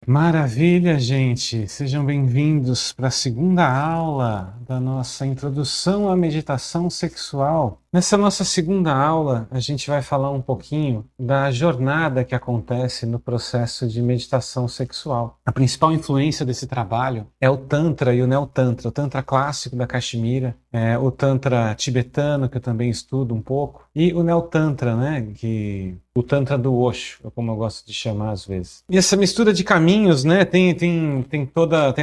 Maravilha, gente! Sejam bem-vindos para a segunda aula da nossa introdução à meditação sexual. Nessa nossa segunda aula, a gente vai falar um pouquinho da jornada que acontece no processo de meditação sexual. A principal influência desse trabalho é o Tantra e o Neo-Tantra, o Tantra clássico da Caxemira, o Tantra tibetano, que eu também estudo um pouco, e o Neo-Tantra, né, o Tantra do Osho, como eu gosto de chamar às vezes. E essa mistura de caminhos, né, tem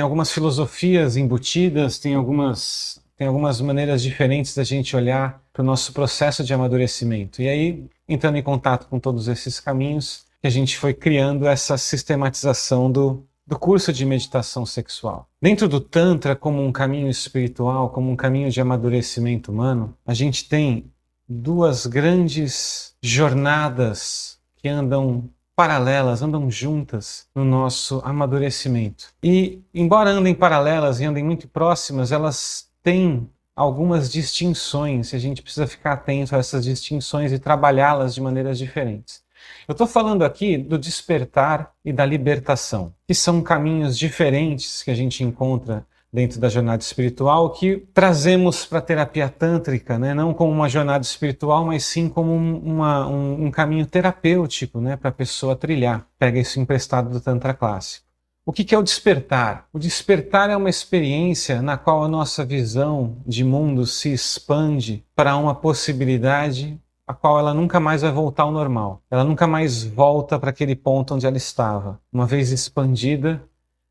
algumas filosofias embutidas, tem algumas maneiras diferentes da gente olhar para o nosso processo de amadurecimento. E aí, entrando em contato com todos esses caminhos, que a gente foi criando essa sistematização do curso de meditação sexual. Dentro do Tantra, como um caminho espiritual, como um caminho de amadurecimento humano, a gente tem duas grandes jornadas que andam paralelas, andam juntas no nosso amadurecimento. E, embora andem paralelas e andem muito próximas, elas têm algumas distinções, e a gente precisa ficar atento a essas distinções e trabalhá-las de maneiras diferentes. Eu estou falando aqui do despertar e da libertação, que são caminhos diferentes que a gente encontra dentro da jornada espiritual, que trazemos para a terapia tântrica, né? Não como uma jornada espiritual, mas sim como um caminho terapêutico, né? Para a pessoa trilhar. Pega isso emprestado do Tantra clássico. O que é o despertar? O despertar é uma experiência na qual a nossa visão de mundo se expande para uma possibilidade a qual ela nunca mais vai voltar ao normal. Ela nunca mais volta para aquele ponto onde ela estava. Uma vez expandida,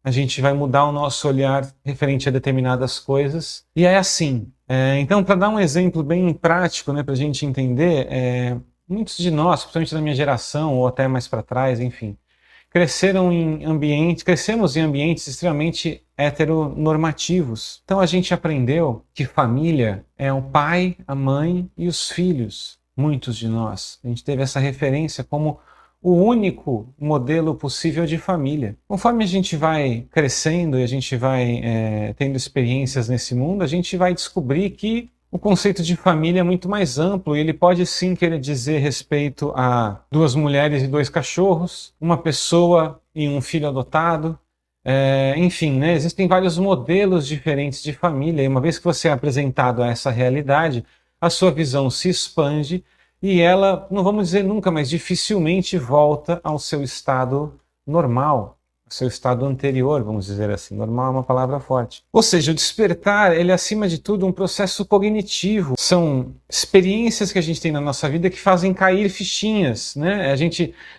a gente vai mudar o nosso olhar referente a determinadas coisas. E é assim. Então, para dar um exemplo bem prático, né, para a gente entender, muitos de nós, principalmente da minha geração, ou até mais para trás, enfim, crescemos em ambientes extremamente heteronormativos. Então a gente aprendeu que família é o pai, a mãe e os filhos. Muitos de nós. A gente teve essa referência como o único modelo possível de família. Conforme a gente vai crescendo e a gente vai tendo experiências nesse mundo, a gente vai descobrir que o conceito de família é muito mais amplo e ele pode sim querer dizer respeito a duas mulheres e dois cachorros, uma pessoa e um filho adotado. Enfim, né, existem vários modelos diferentes de família e uma vez que você é apresentado a essa realidade, a sua visão se expande e ela, não vamos dizer nunca, mas dificilmente volta ao seu estado normal, ao seu estado anterior, vamos dizer assim. Normal é uma palavra forte. Ou seja, o despertar, ele é acima de tudo um processo cognitivo. São experiências que a gente tem na nossa vida que fazem cair fichinhas, né?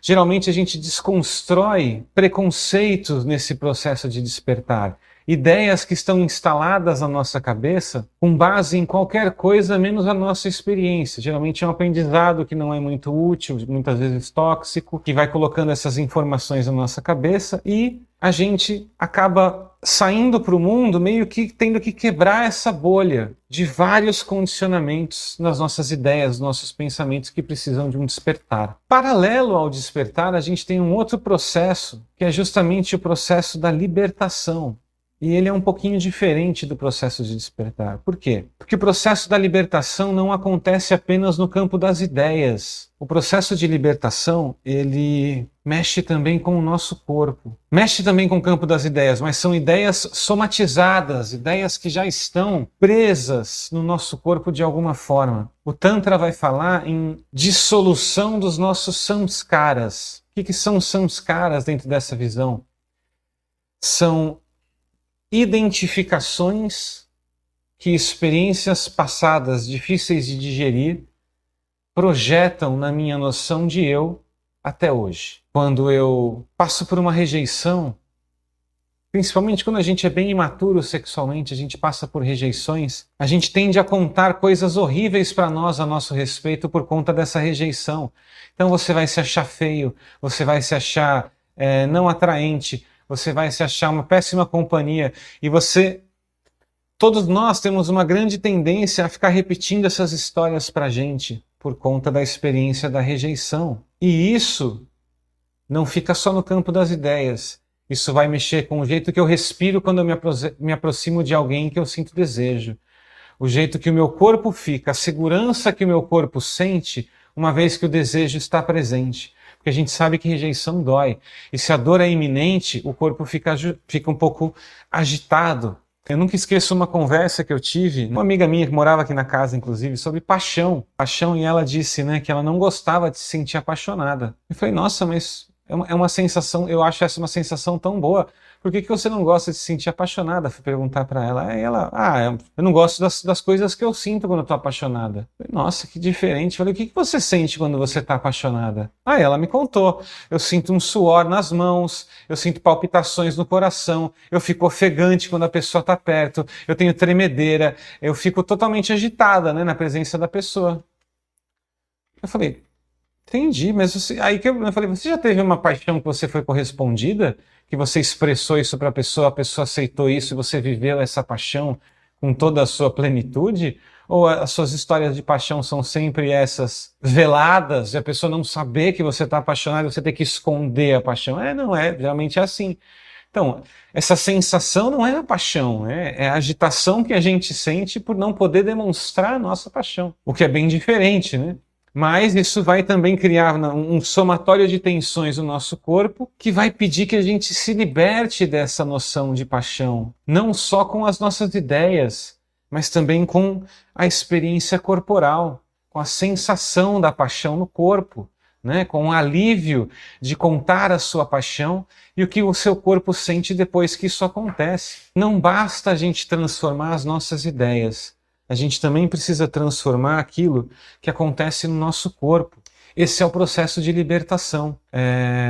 Geralmente a gente desconstrói preconceitos nesse processo de despertar. Ideias que estão instaladas na nossa cabeça com base em qualquer coisa menos a nossa experiência. Geralmente é um aprendizado que não é muito útil, muitas vezes tóxico, que vai colocando essas informações na nossa cabeça e a gente acaba saindo para o mundo meio que tendo que quebrar essa bolha de vários condicionamentos nas nossas ideias, nos nossos pensamentos que precisam de um despertar. Paralelo ao despertar, a gente tem um outro processo, que é justamente o processo da libertação. E ele é um pouquinho diferente do processo de despertar. Por quê? Porque o processo da libertação não acontece apenas no campo das ideias. O processo de libertação, ele mexe também com o nosso corpo. Mexe também com o campo das ideias, mas são ideias somatizadas, ideias que já estão presas no nosso corpo de alguma forma. O Tantra vai falar em dissolução dos nossos samskaras. O que são samskaras dentro dessa visão? São identificações que experiências passadas difíceis de digerir projetam na minha noção de eu até hoje. Quando eu passo por uma rejeição, principalmente quando a gente é bem imaturo sexualmente, a gente passa por rejeições, a gente tende a contar coisas horríveis para nós a nosso respeito por conta dessa rejeição. Então você vai se achar feio, você vai se achar não atraente, você vai se achar uma péssima companhia e todos nós temos uma grande tendência a ficar repetindo essas histórias pra gente por conta da experiência da rejeição. E isso não fica só no campo das ideias. Isso vai mexer com o jeito que eu respiro quando eu me aproximo de alguém que eu sinto desejo. O jeito que o meu corpo fica, a segurança que o meu corpo sente uma vez que o desejo está presente. Porque a gente sabe que rejeição dói. E se a dor é iminente, o corpo fica um pouco agitado. Eu nunca esqueço uma conversa que eu tive, uma amiga minha que morava aqui na casa, inclusive, sobre paixão. Paixão, e ela disse, né, que ela não gostava de se sentir apaixonada. Eu falei, nossa, mas é uma sensação, eu acho essa uma sensação tão boa. Por que você não gosta de se sentir apaixonada? Fui perguntar para ela. Aí ela, eu não gosto das coisas que eu sinto quando eu tô apaixonada. Eu falei, nossa, que diferente. Eu falei, o que você sente quando você tá apaixonada? Aí ela me contou. Eu sinto um suor nas mãos, eu sinto palpitações no coração, eu fico ofegante quando a pessoa tá perto, eu tenho tremedeira, eu fico totalmente agitada, né, na presença da pessoa. Eu falei, entendi, mas aí que eu falei, você já teve uma paixão que você foi correspondida? Que você expressou isso para a pessoa aceitou isso e você viveu essa paixão com toda a sua plenitude? Ou as suas histórias de paixão são sempre essas veladas e a pessoa não saber que você está apaixonado e você ter que esconder a paixão? Não é, geralmente é assim. Então, essa sensação não é a paixão, é a agitação que a gente sente por não poder demonstrar a nossa paixão, o que é bem diferente, né? Mas isso vai também criar um somatório de tensões no nosso corpo que vai pedir que a gente se liberte dessa noção de paixão, não só com as nossas ideias, mas também com a experiência corporal, com a sensação da paixão no corpo, né? Com o alívio de contar a sua paixão e o que o seu corpo sente depois que isso acontece. Não basta a gente transformar as nossas ideias. A gente também precisa transformar aquilo que acontece no nosso corpo. Esse é o processo de libertação.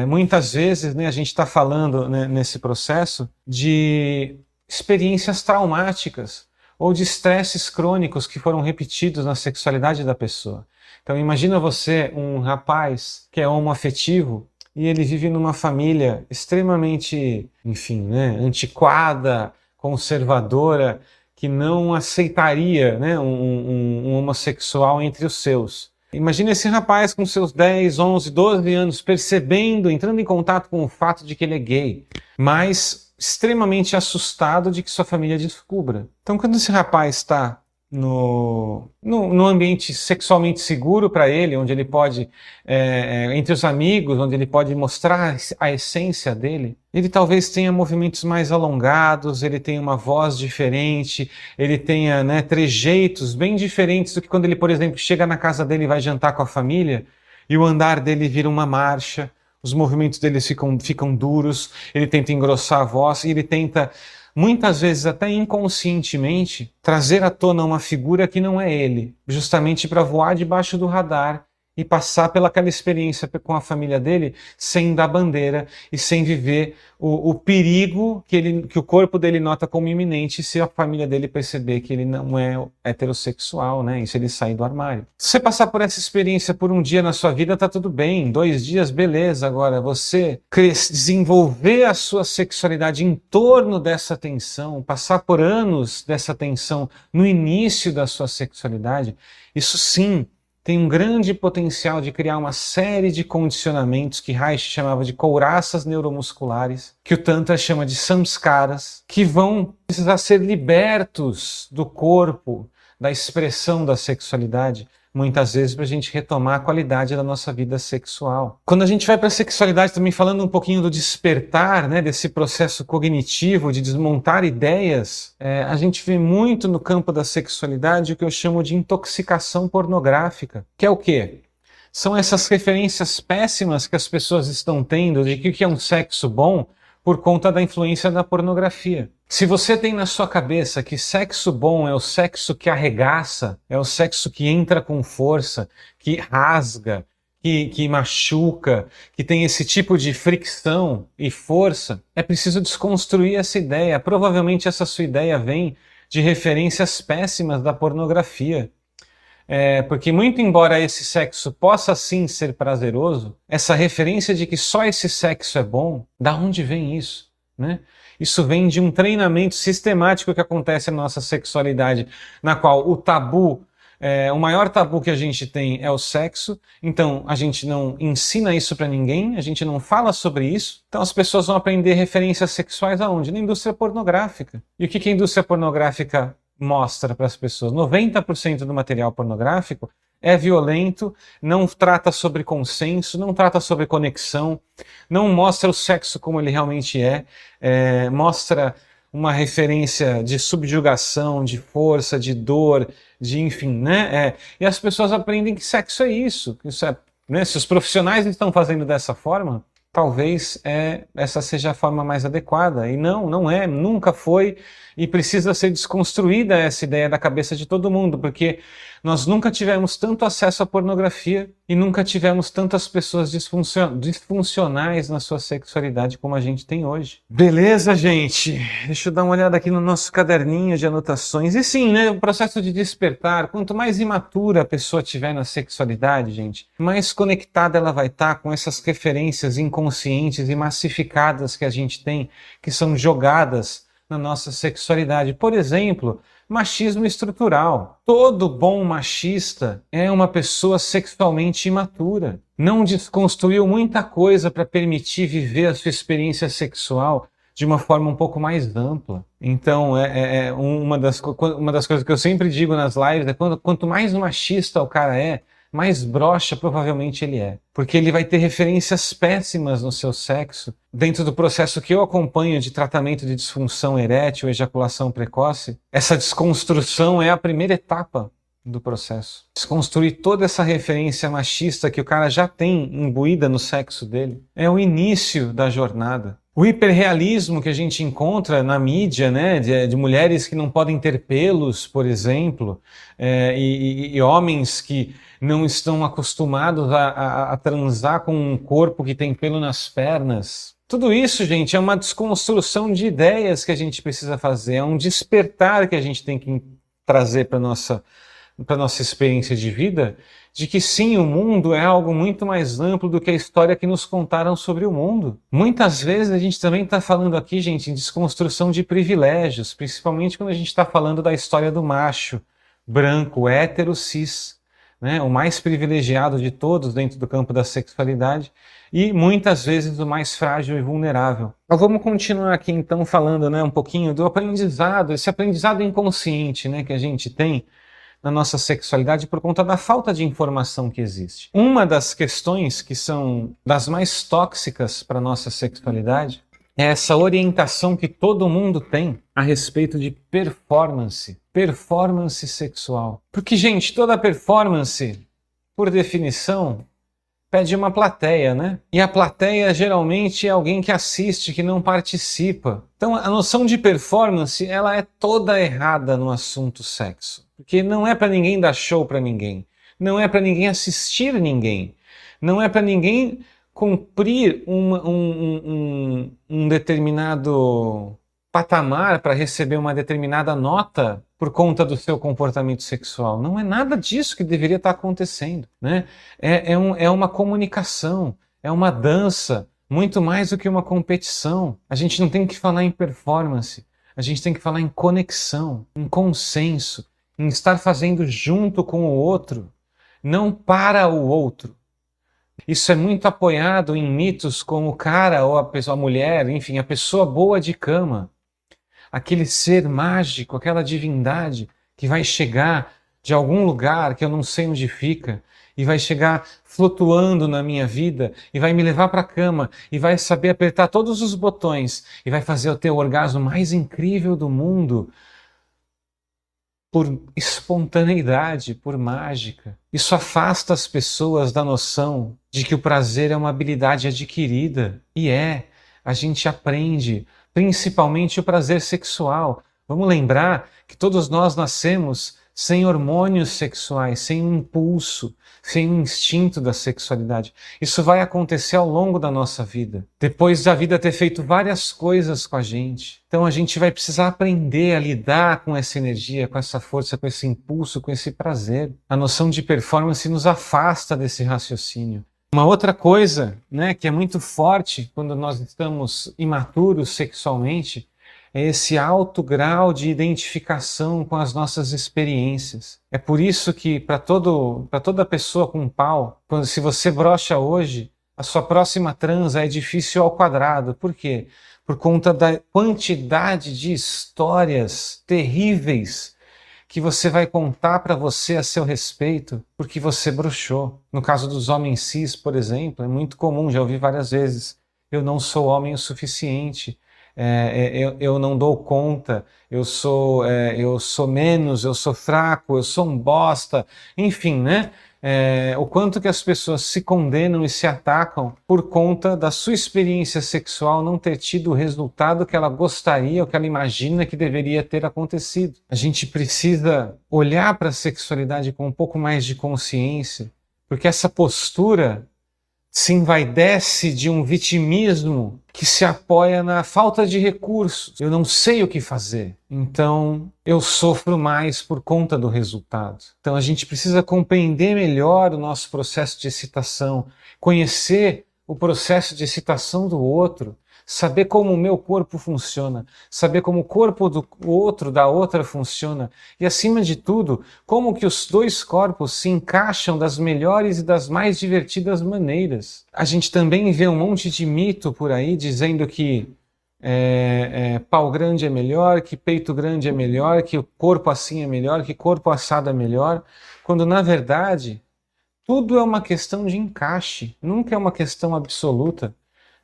Muitas vezes, né, a gente está falando, né, nesse processo de experiências traumáticas ou de estresses crônicos que foram repetidos na sexualidade da pessoa. Então imagina você, um rapaz que é homoafetivo e ele vive numa família extremamente, enfim, né, antiquada, conservadora, que não aceitaria, né, um homossexual entre os seus. Imagina esse rapaz com seus 10, 11, 12 anos percebendo, entrando em contato com o fato de que ele é gay, mas extremamente assustado de que sua família descubra. Então, quando esse rapaz está no ambiente sexualmente seguro para ele, onde ele pode, entre os amigos, onde ele pode mostrar a essência dele, ele talvez tenha movimentos mais alongados, ele tenha uma voz diferente, ele tenha, né, trejeitos bem diferentes do que quando ele, por exemplo, chega na casa dele e vai jantar com a família e o andar dele vira uma marcha, os movimentos dele ficam duros, ele tenta engrossar a voz e ele tenta, muitas vezes até inconscientemente, trazer à tona uma figura que não é ele, justamente para voar debaixo do radar e passar pelaquela experiência com a família dele sem dar bandeira e sem viver o perigo que o corpo dele nota como iminente se a família dele perceber que ele não é heterossexual, né? E se ele sair do armário. Se você passar por essa experiência por um dia na sua vida, tá tudo bem. 2 dias, beleza. Agora, você desenvolver a sua sexualidade em torno dessa tensão, passar por anos dessa tensão no início da sua sexualidade, isso sim tem um grande potencial de criar uma série de condicionamentos que Reich chamava de couraças neuromusculares, que o Tantra chama de samskaras, que vão precisar ser libertos do corpo, da expressão da sexualidade, muitas vezes para a gente retomar a qualidade da nossa vida sexual. Quando a gente vai para a sexualidade, também falando um pouquinho do despertar, né, desse processo cognitivo de desmontar ideias, a gente vê muito no campo da sexualidade o que eu chamo de intoxicação pornográfica, que é o quê? São essas referências péssimas que as pessoas estão tendo de que é um sexo bom por conta da influência da pornografia. Se você tem na sua cabeça que sexo bom é o sexo que arregaça, é o sexo que entra com força, que rasga, que machuca, que tem esse tipo de fricção e força, é preciso desconstruir essa ideia. Provavelmente essa sua ideia vem de referências péssimas da pornografia. Porque muito embora esse sexo possa sim ser prazeroso, essa referência de que só esse sexo é bom, da onde vem isso, né? Isso vem de um treinamento sistemático que acontece na nossa sexualidade, na qual o tabu, o maior tabu que a gente tem é o sexo, então a gente não ensina isso para ninguém, a gente não fala sobre isso, então as pessoas vão aprender referências sexuais aonde? Na indústria pornográfica. E o que a indústria pornográfica mostra para as pessoas? 90% do material pornográfico é violento, não trata sobre consenso, não trata sobre conexão, não mostra o sexo como ele realmente mostra uma referência de subjugação, de força, de dor, de enfim, né? E as pessoas aprendem que sexo é isso, né? Se os profissionais estão fazendo dessa forma, talvez essa seja a forma mais adequada. E não é, nunca foi, e precisa ser desconstruída essa ideia da cabeça de todo mundo, porque nós nunca tivemos tanto acesso à pornografia e nunca tivemos tantas pessoas disfuncionais na sua sexualidade como a gente tem hoje. Beleza, gente? Deixa eu dar uma olhada aqui no nosso caderninho de anotações. E sim, né, o processo de despertar, quanto mais imatura a pessoa tiver na sexualidade, gente, mais conectada ela vai estar com essas referências inconscientes e massificadas que a gente tem, que são jogadas na nossa sexualidade. Por exemplo, machismo estrutural. Todo bom machista é uma pessoa sexualmente imatura. Não desconstruiu muita coisa para permitir viver a sua experiência sexual de uma forma um pouco mais ampla. Então, uma das coisas que eu sempre digo nas lives é quanto mais machista o cara mais broxa provavelmente ele é. Porque ele vai ter referências péssimas no seu sexo, dentro do processo que eu acompanho de tratamento de disfunção erétil, ejaculação precoce. Essa desconstrução é a primeira etapa do processo. Desconstruir toda essa referência machista que o cara já tem imbuída no sexo dele é o início da jornada. O hiperrealismo que a gente encontra na mídia, né, de mulheres que não podem ter pelos, por exemplo, e homens que não estão acostumados a transar com um corpo que tem pelo nas pernas. Tudo isso, gente, é uma desconstrução de ideias que a gente precisa fazer, é um despertar que a gente tem que trazer para nossa experiência de vida, de que sim, o mundo é algo muito mais amplo do que a história que nos contaram sobre o mundo. Muitas vezes a gente também está falando aqui, gente, em desconstrução de privilégios, principalmente quando a gente está falando da história do macho, branco, hétero, cis, né? O mais privilegiado de todos dentro do campo da sexualidade e muitas vezes o mais frágil e vulnerável. Mas vamos continuar aqui então falando, né, um pouquinho do aprendizado, esse aprendizado inconsciente, né, que a gente tem na nossa sexualidade por conta da falta de informação que existe. Uma das questões que são das mais tóxicas para a nossa sexualidade é essa orientação que todo mundo tem a respeito de performance sexual. Porque, gente, toda performance, por definição, pede uma plateia, né? E a plateia geralmente é alguém que assiste, que não participa. Então a noção de performance, ela é toda errada no assunto sexo. Porque não é para ninguém dar show para ninguém. Não é para ninguém assistir ninguém. Não é para ninguém cumprir um determinado patamar para receber uma determinada nota por conta do seu comportamento sexual. Não é nada disso que deveria estar acontecendo, né? É uma comunicação, é uma dança, muito mais do que uma competição. A gente não tem que falar em performance, a gente tem que falar em conexão, em consenso, em estar fazendo junto com o outro, não para o outro. Isso é muito apoiado em mitos como o cara ou a mulher, enfim, a pessoa boa de cama. Aquele ser mágico, aquela divindade que vai chegar de algum lugar que eu não sei onde fica e vai chegar flutuando na minha vida e vai me levar para a cama e vai saber apertar todos os botões e vai fazer eu ter o orgasmo mais incrível do mundo por espontaneidade, por mágica. Isso afasta as pessoas da noção de que o prazer é uma habilidade adquirida. E a gente aprende, principalmente o prazer sexual. Vamos lembrar que todos nós nascemos sem hormônios sexuais, sem um impulso, sem um instinto da sexualidade. Isso vai acontecer ao longo da nossa vida, depois da vida ter feito várias coisas com a gente. Então a gente vai precisar aprender a lidar com essa energia, com essa força, com esse impulso, com esse prazer. A noção de performance nos afasta desse raciocínio. Uma outra coisa, né, que é muito forte quando nós estamos imaturos sexualmente, é esse alto grau de identificação com as nossas experiências. É por isso que para toda pessoa com pau, se você brocha hoje, a sua próxima transa é difícil ao quadrado. Por quê? Por conta da quantidade de histórias terríveis que você vai contar para você a seu respeito porque você broxou. No caso dos homens cis, por exemplo, é muito comum, já ouvi várias vezes, eu não sou homem o suficiente, eu não dou conta, eu sou menos, eu sou fraco, eu sou um bosta, enfim, né? O quanto que as pessoas se condenam e se atacam por conta da sua experiência sexual não ter tido o resultado que ela gostaria ou que ela imagina que deveria ter acontecido. A gente precisa olhar para a sexualidade com um pouco mais de consciência, porque essa postura se envaidece de um vitimismo que se apoia na falta de recursos. Eu não sei o que fazer, então eu sofro mais por conta do resultado. Então a gente precisa compreender melhor o nosso processo de excitação, conhecer o processo de excitação do outro, saber como o meu corpo funciona, saber como o corpo do outro, da outra funciona e, acima de tudo, como que os dois corpos se encaixam das melhores e das mais divertidas maneiras. A gente também vê um monte de mito por aí dizendo que pau grande é melhor, que peito grande é melhor, que o corpo assim é melhor, que corpo assado é melhor, quando na verdade tudo é uma questão de encaixe, nunca é uma questão absoluta.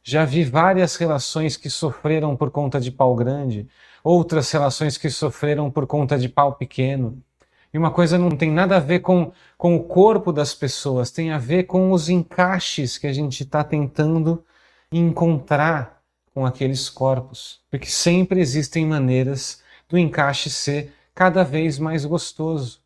Já vi várias relações que sofreram por conta de pau grande, outras relações que sofreram por conta de pau pequeno. E uma coisa não tem nada a ver com o corpo das pessoas, tem a ver com os encaixes que a gente está tentando encontrar com aqueles corpos. Porque sempre existem maneiras do encaixe ser cada vez mais gostoso.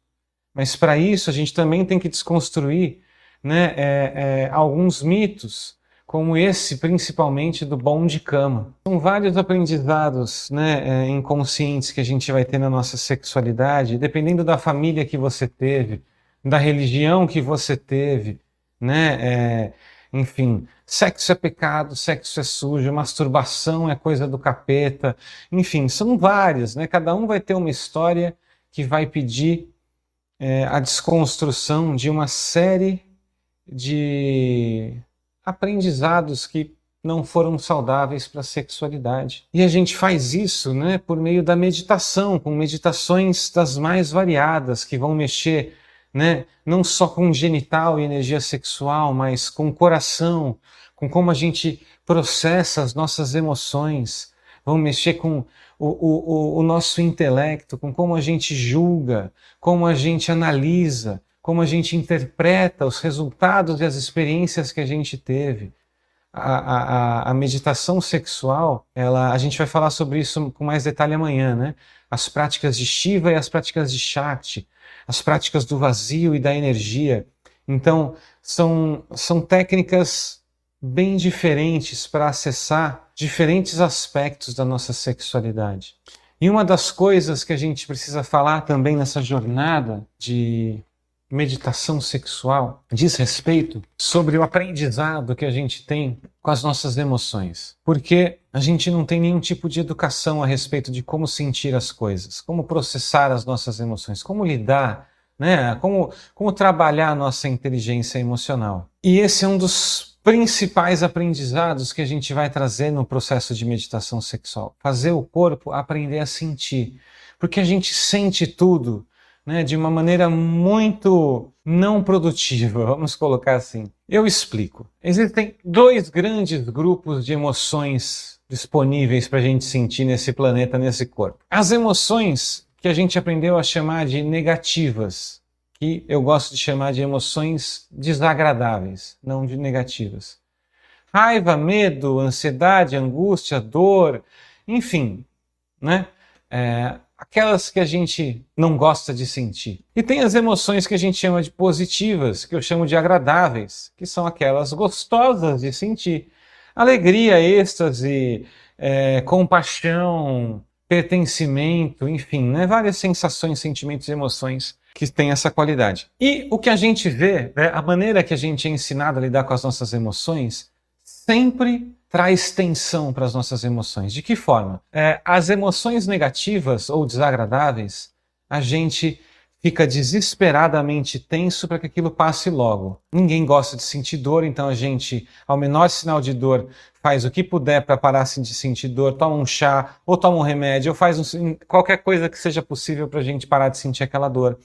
Mas para isso a gente também tem que desconstruir, né, alguns mitos, como esse, principalmente do bom de cama. São vários aprendizados, né, inconscientes que a gente vai ter na nossa sexualidade, dependendo da família que você teve, da religião que você teve, né, enfim, sexo é pecado, sexo é sujo, masturbação é coisa do capeta, enfim, são vários, né, cada um vai ter uma história que vai pedir a desconstrução de uma série de aprendizados que não foram saudáveis para a sexualidade. E a gente faz isso, né, por meio da meditação, com meditações das mais variadas, que vão mexer, né, não só com genital e energia sexual, mas com o coração, com como a gente processa as nossas emoções, vão mexer com o nosso intelecto, com como a gente julga, como a gente analisa, como a gente interpreta os resultados e as experiências que a gente teve. A meditação sexual, a gente vai falar sobre isso com mais detalhe amanhã, né? As práticas de Shiva e as práticas de Shakti, as práticas do vazio e da energia. Então, são técnicas bem diferentes para acessar diferentes aspectos da nossa sexualidade. E uma das coisas que a gente precisa falar também nessa jornada de meditação sexual diz respeito sobre o aprendizado que a gente tem com as nossas emoções. Porque a gente não tem nenhum tipo de educação a respeito de como sentir as coisas, como processar as nossas emoções, como lidar, né? Como trabalhar a nossa inteligência emocional. E esse é um dos principais aprendizados que a gente vai trazer no processo de meditação sexual. Fazer o corpo aprender a sentir. Porque a gente sente tudo, né, de uma maneira muito não produtiva, vamos colocar assim. Eu explico. Existem dois grandes grupos de emoções disponíveis para a gente sentir nesse planeta, nesse corpo. As emoções que a gente aprendeu a chamar de negativas, que eu gosto de chamar de emoções desagradáveis, não de negativas. Raiva, medo, ansiedade, angústia, dor, enfim, né? Aquelas que a gente não gosta de sentir. E tem as emoções que a gente chama de positivas, que eu chamo de agradáveis, que são aquelas gostosas de sentir. Alegria, êxtase, compaixão, pertencimento, enfim, né? Várias sensações, sentimentos e emoções que têm essa qualidade. E o que a gente vê, né, a maneira que a gente é ensinado a lidar com as nossas emoções, sempre traz tensão para as nossas emoções. De que forma? As emoções negativas ou desagradáveis, a gente fica desesperadamente tenso para que aquilo passe logo. Ninguém gosta de sentir dor, então a gente, ao menor sinal de dor, faz o que puder para parar de sentir dor, toma um chá, ou toma um remédio, ou faz qualquer coisa que seja possível para a gente parar de sentir aquela dor.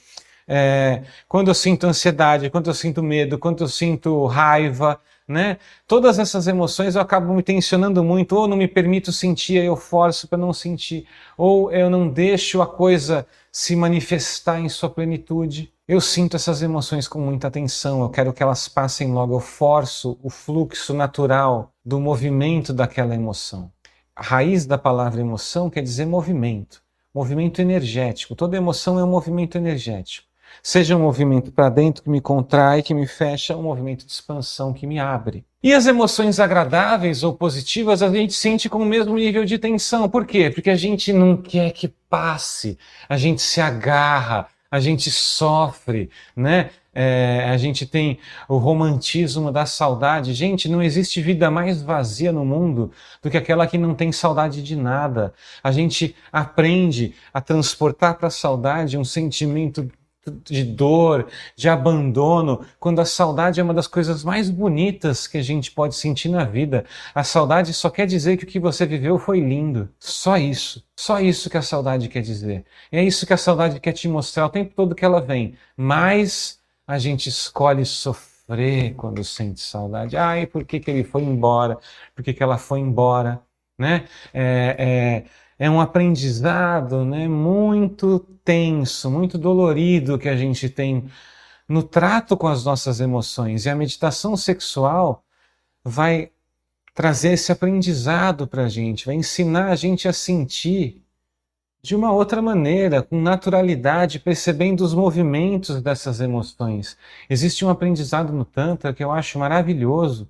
Quando eu sinto ansiedade, quando eu sinto medo, quando eu sinto raiva, né? Todas essas emoções eu acabo me tensionando muito, ou não me permito sentir, eu forço para não sentir, ou eu não deixo a coisa se manifestar em sua plenitude. Eu sinto essas emoções com muita atenção, eu quero que elas passem logo, eu forço o fluxo natural do movimento daquela emoção. A raiz da palavra emoção quer dizer movimento, movimento energético. Toda emoção é um movimento energético. Seja um movimento para dentro que me contrai, que me fecha, um movimento de expansão que me abre. E as emoções agradáveis ou positivas a gente sente com o mesmo nível de tensão. Por quê? Porque a gente não quer que passe, a gente se agarra, a gente sofre, né? A gente tem o romantismo da saudade. Gente, não existe vida mais vazia no mundo do que aquela que não tem saudade de nada. A gente aprende a transportar para a saudade um sentimento de dor, de abandono, quando a saudade é uma das coisas mais bonitas que a gente pode sentir na vida. A saudade só quer dizer que o que você viveu foi lindo. Só isso. Só isso que a saudade quer dizer. E é isso que a saudade quer te mostrar o tempo todo que ela vem. Mas a gente escolhe sofrer quando sente saudade. Ai, por que que ele foi embora? Por que que ela foi embora? Né? É um aprendizado, né, muito tenso, muito dolorido que a gente tem no trato com as nossas emoções. E a meditação sexual vai trazer esse aprendizado para a gente, vai ensinar a gente a sentir de uma outra maneira, com naturalidade, percebendo os movimentos dessas emoções. Existe um aprendizado no Tantra que eu acho maravilhoso,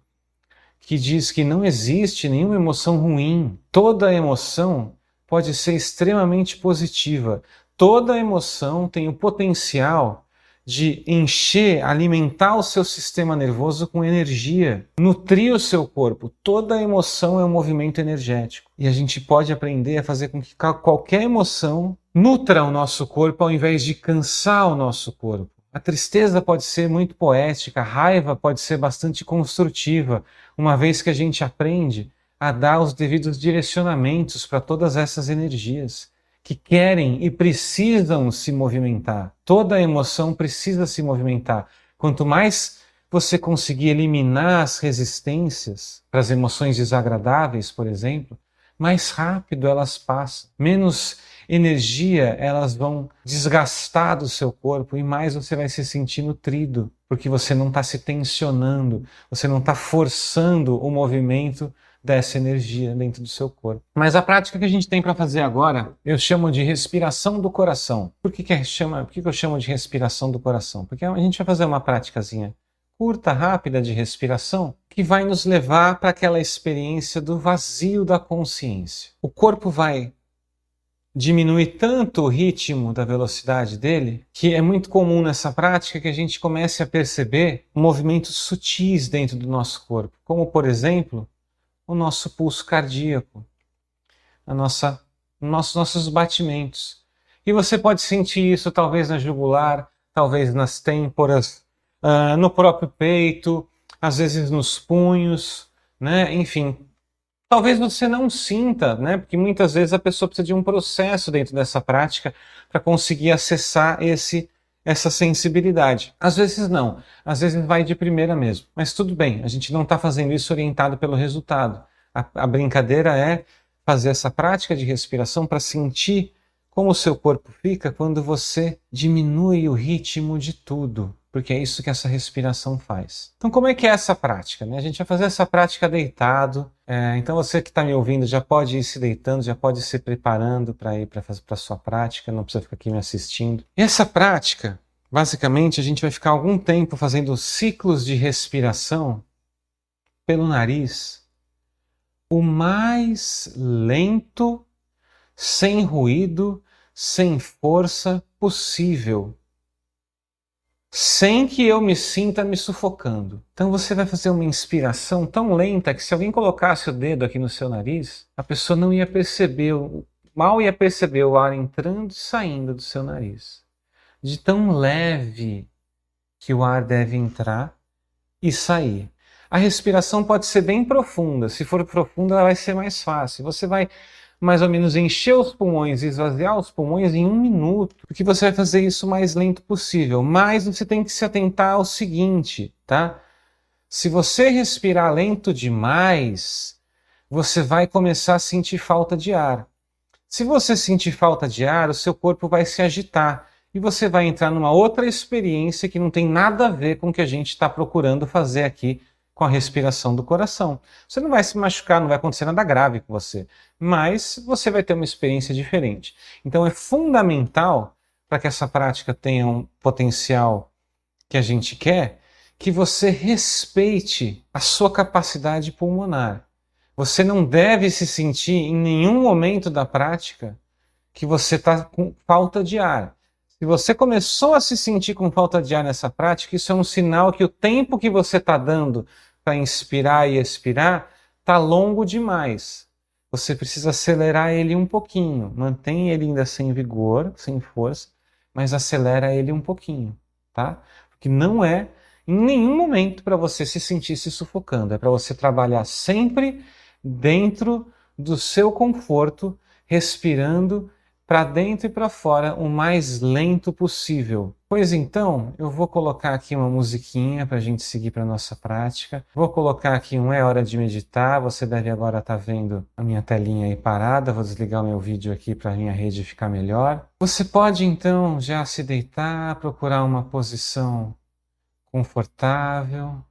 que diz que não existe nenhuma emoção ruim. Toda emoção pode ser extremamente positiva. Toda emoção tem o potencial de encher, alimentar o seu sistema nervoso com energia, nutrir o seu corpo. Toda emoção é um movimento energético. E a gente pode aprender a fazer com que qualquer emoção nutra o nosso corpo ao invés de cansar o nosso corpo. A tristeza pode ser muito poética, a raiva pode ser bastante construtiva, uma vez que a gente aprende a dar os devidos direcionamentos para todas essas energias que querem e precisam se movimentar. Toda emoção precisa se movimentar. Quanto mais você conseguir eliminar as resistências para as emoções desagradáveis, por exemplo, mais rápido elas passam. Menos energia elas vão desgastar do seu corpo e mais você vai se sentir nutrido, porque você não está se tensionando, você não está forçando o movimento dessa energia dentro do seu corpo. Mas a prática que a gente tem para fazer agora, eu chamo de respiração do coração. Por que eu chamo de respiração do coração? Porque a gente vai fazer uma práticazinha curta, rápida de respiração, que vai nos levar para aquela experiência do vazio da consciência. O corpo vai diminuir tanto o ritmo da velocidade dele, que é muito comum nessa prática que a gente comece a perceber movimentos sutis dentro do nosso corpo, como, por exemplo, o nosso pulso cardíaco, nossos batimentos. E você pode sentir isso talvez na jugular, talvez nas têmporas, no próprio peito, às vezes nos punhos, né? Enfim, talvez você não sinta, né? Porque muitas vezes a pessoa precisa de um processo dentro dessa prática para conseguir acessar essa sensibilidade. Às vezes não, às vezes vai de primeira mesmo. Mas tudo bem, a gente não está fazendo isso orientado pelo resultado. A brincadeira é fazer essa prática de respiração para sentir como o seu corpo fica quando você diminui o ritmo de tudo. Porque é isso que essa respiração faz. Então como é que é essa prática, né? A gente vai fazer essa prática deitado. Então você que está me ouvindo já pode ir se deitando, já pode ir se preparando para ir para a sua prática, não precisa ficar aqui me assistindo. E essa prática, basicamente, a gente vai ficar algum tempo fazendo ciclos de respiração pelo nariz, o mais lento, sem ruído, sem força possível, sem que eu me sinta me sufocando. Então você vai fazer uma inspiração tão lenta que se alguém colocasse o dedo aqui no seu nariz, a pessoa não ia perceber, mal ia perceber o ar entrando e saindo do seu nariz. de tão leve que o ar deve entrar e sair. A respiração pode ser bem profunda. Se for profunda, ela vai ser mais fácil. Você vai mais ou menos encher os pulmões e esvaziar os pulmões em 1 minuto, porque você vai fazer isso o mais lento possível. Mas você tem que se atentar ao seguinte, tá? Se você respirar lento demais, você vai começar a sentir falta de ar. Se você sentir falta de ar, o seu corpo vai se agitar e você vai entrar numa outra experiência que não tem nada a ver com o que a gente está procurando fazer aqui com a respiração do coração. Você não vai se machucar, não vai acontecer nada grave com você, mas você vai ter uma experiência diferente. Então é fundamental para que essa prática tenha um potencial que a gente quer, que você respeite a sua capacidade pulmonar. Você não deve se sentir em nenhum momento da prática que você está com falta de ar. Se você começou a se sentir com falta de ar nessa prática, isso é um sinal que o tempo que você está dando para inspirar e expirar está longo demais. Você precisa acelerar ele um pouquinho. Mantém ele ainda sem vigor, sem força, mas acelera ele um pouquinho, tá? Porque não é em nenhum momento para você se sentir se sufocando. É para você trabalhar sempre dentro do seu conforto, respirando para dentro e para fora o mais lento possível. Pois então, eu vou colocar aqui uma musiquinha para a gente seguir para a nossa prática. Vou colocar aqui um É Hora de Meditar. Você deve agora estar vendo a minha telinha aí parada. Vou desligar o meu vídeo aqui para a minha rede ficar melhor. Você pode então já se deitar, procurar uma posição confortável.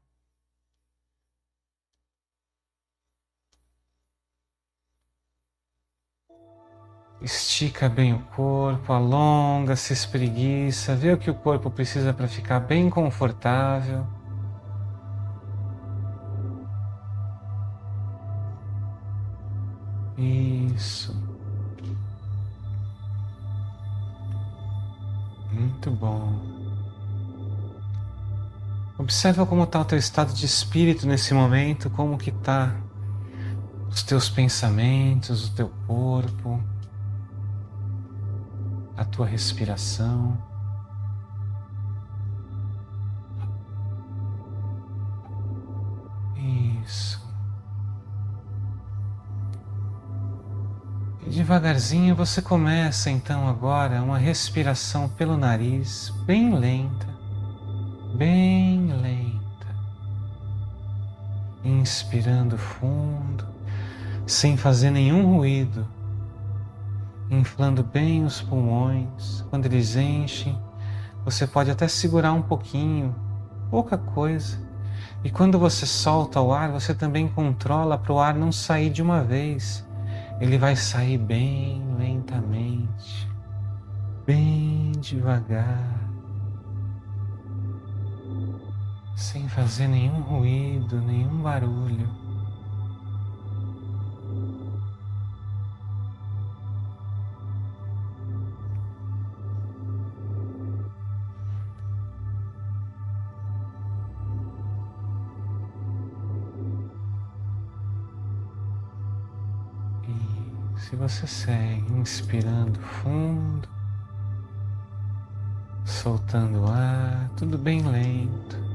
Estica bem o corpo, alonga, se espreguiça, vê o que o corpo precisa para ficar bem confortável. Isso. Muito bom. Observa como está o teu estado de espírito nesse momento, como que está os teus pensamentos, o teu corpo, a tua respiração. Isso. E devagarzinho você começa então agora uma respiração pelo nariz, bem lenta, bem lenta. Inspirando fundo, sem fazer nenhum ruído, inflando bem os pulmões. Quando eles enchem, você pode até segurar um pouquinho, pouca coisa. E quando você solta o ar, você também controla para o ar não sair de uma vez. Ele vai sair bem lentamente, bem devagar, sem fazer nenhum ruído, nenhum barulho. E se você segue inspirando fundo, soltando o ar, tudo bem lento.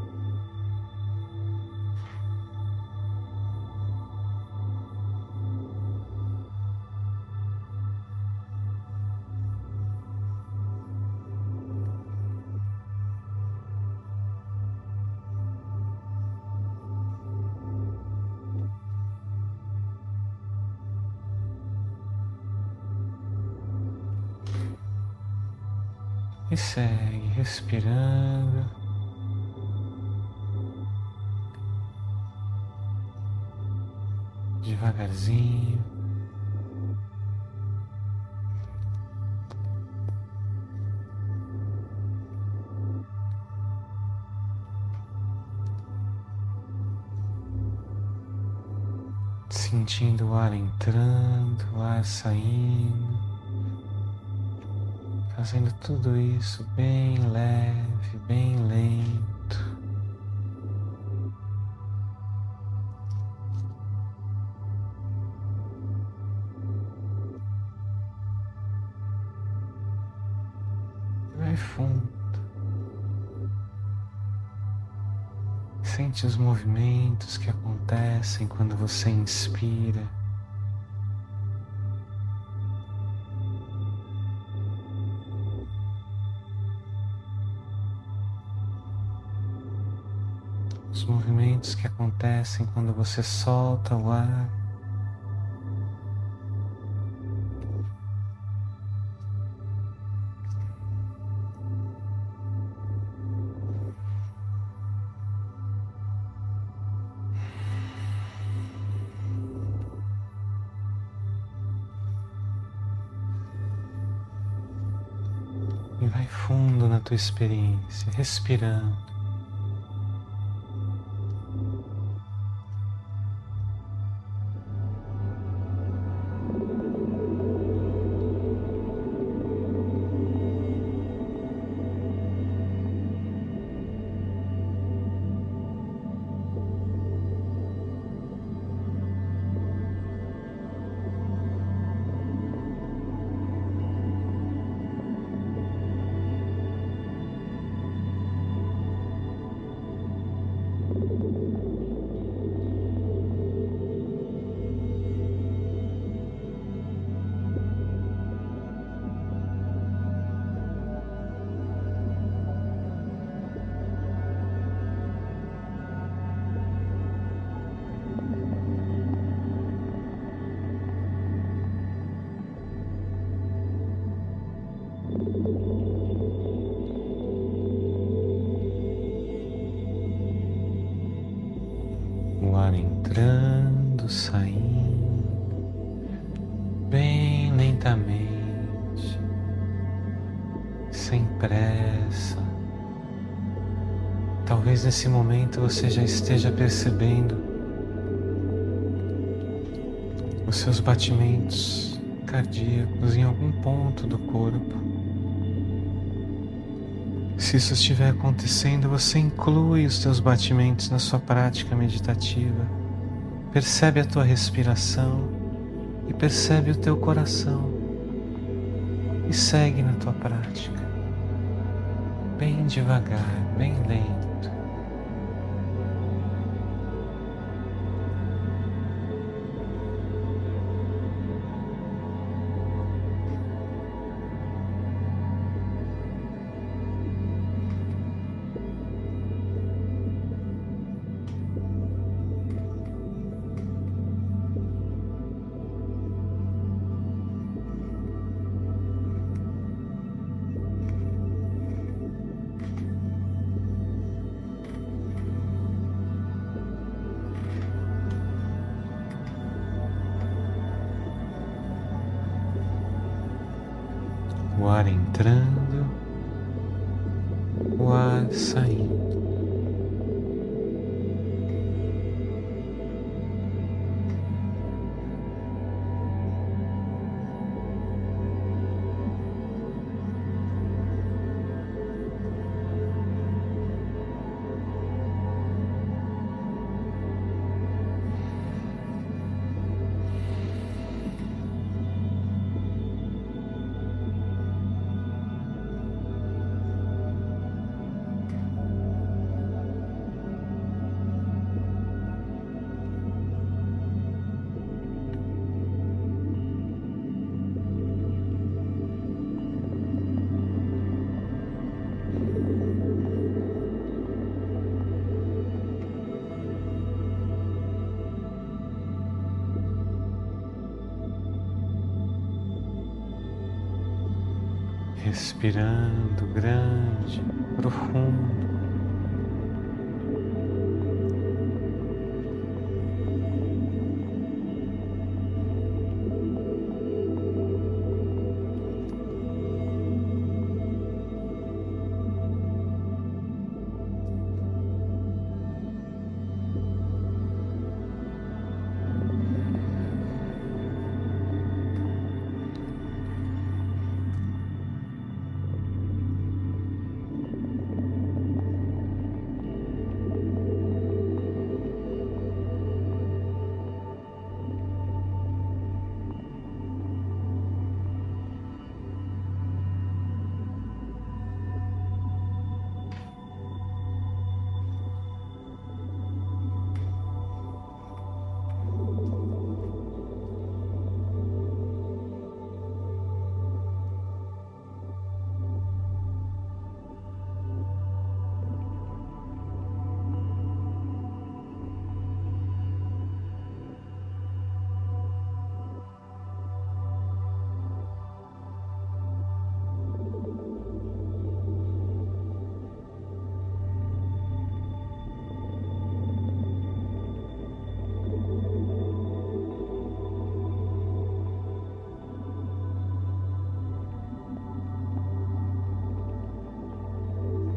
E segue respirando. Devagarzinho. Sentindo o ar entrando, o ar saindo. Fazendo tudo isso bem leve, bem lento. Vai vai fundo. Sente os movimentos que acontecem quando você inspira. Os movimentos que acontecem quando você solta o ar. E vai fundo na tua experiência, respirando. O ar entrando, saindo, bem lentamente, sem pressa. Talvez nesse momento você já esteja percebendo os seus batimentos cardíacos em algum ponto do corpo. Se isso estiver acontecendo, você inclui os teus batimentos na sua prática meditativa. Percebe a tua respiração e percebe o teu coração. E segue na tua prática, bem devagar, bem lento. O ar entrando, o ar saindo. Respirando grande, profundo.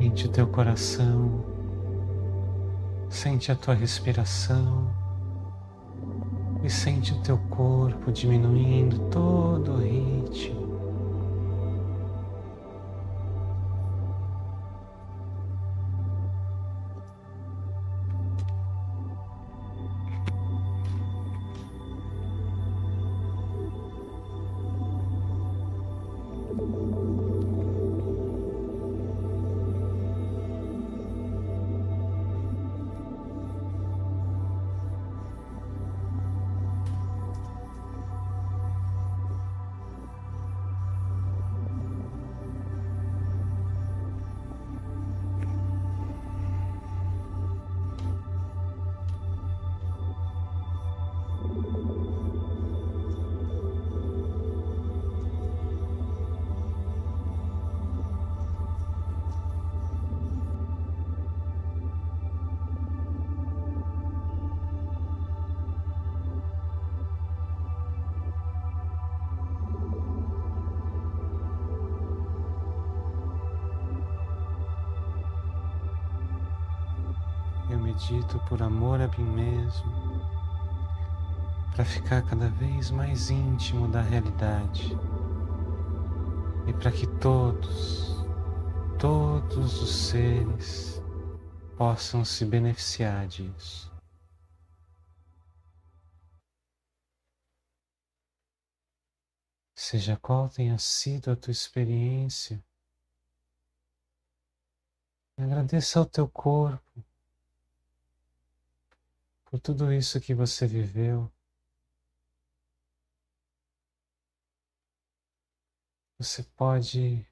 Sente o teu coração, sente a tua respiração e sente o teu corpo diminuindo todo o ritmo. Eu medito por amor a mim mesmo, para ficar cada vez mais íntimo da realidade e para que todos os seres possam se beneficiar disso. Seja qual tenha sido a tua experiência, agradeça ao teu corpo por tudo isso que você viveu. Você pode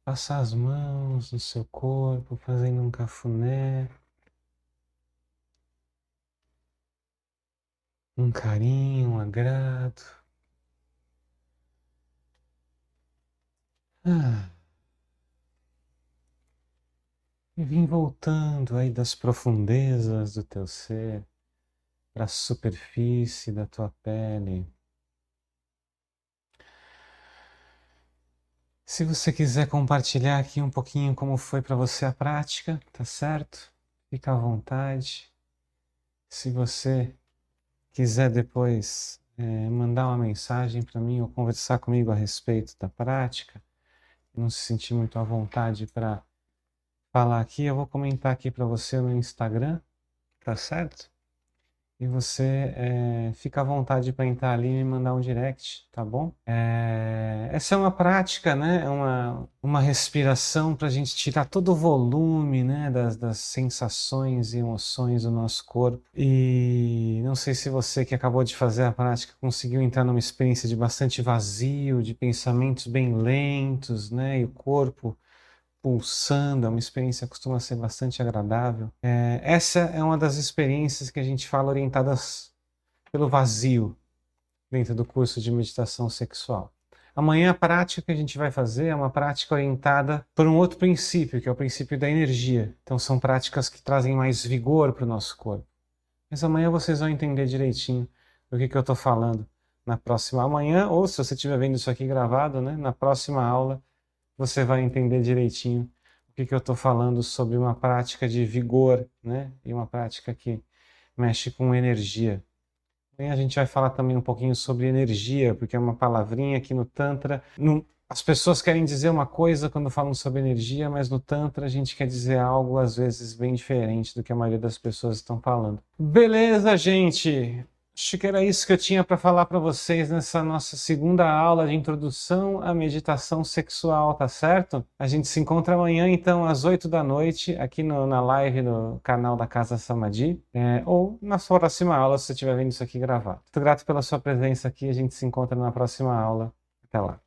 passar as mãos no seu corpo, fazendo um cafuné, um carinho, um agrado. E vim voltando aí das profundezas do teu ser para a superfície da tua pele. Se você quiser compartilhar aqui um pouquinho como foi para você a prática, tá certo? Fica à vontade. Se você quiser depois mandar uma mensagem para mim ou conversar comigo a respeito da prática, não se sentir muito à vontade para falar aqui, eu vou comentar aqui para você no Instagram, tá certo? E você fica à vontade para entrar ali e me mandar um direct, tá bom? Essa é uma prática, né? Uma respiração para a gente tirar todo o volume, né? Das sensações e emoções do nosso corpo. E não sei se você que acabou de fazer a prática conseguiu entrar numa experiência de bastante vazio, de pensamentos bem lentos, né? E o corpo pulsando, é uma experiência que costuma ser bastante agradável. Essa é uma das experiências que a gente fala orientadas pelo vazio dentro do curso de meditação sexual. Amanhã a prática que a gente vai fazer é uma prática orientada por um outro princípio, que é o princípio da energia. Então são práticas que trazem mais vigor para o nosso corpo. Mas amanhã vocês vão entender direitinho do que eu estou falando na próxima amanhã, ou se você estiver vendo isso aqui gravado, né, na próxima aula, você vai entender direitinho o que eu estou falando sobre uma prática de vigor, né? E uma prática que mexe com energia. E a gente vai falar também um pouquinho sobre energia, porque é uma palavrinha que no Tantra... As pessoas querem dizer uma coisa quando falam sobre energia, mas no Tantra a gente quer dizer algo, às vezes, bem diferente do que a maioria das pessoas estão falando. Beleza, gente? Acho que era isso que eu tinha para falar para vocês nessa nossa segunda aula de introdução à meditação sexual, tá certo? A gente se encontra amanhã, então, às 8 da noite, aqui na live no canal da Casa Samadhi, ou na sua próxima aula, se você estiver vendo isso aqui gravado. Muito grato pela sua presença aqui, a gente se encontra na próxima aula. Até lá.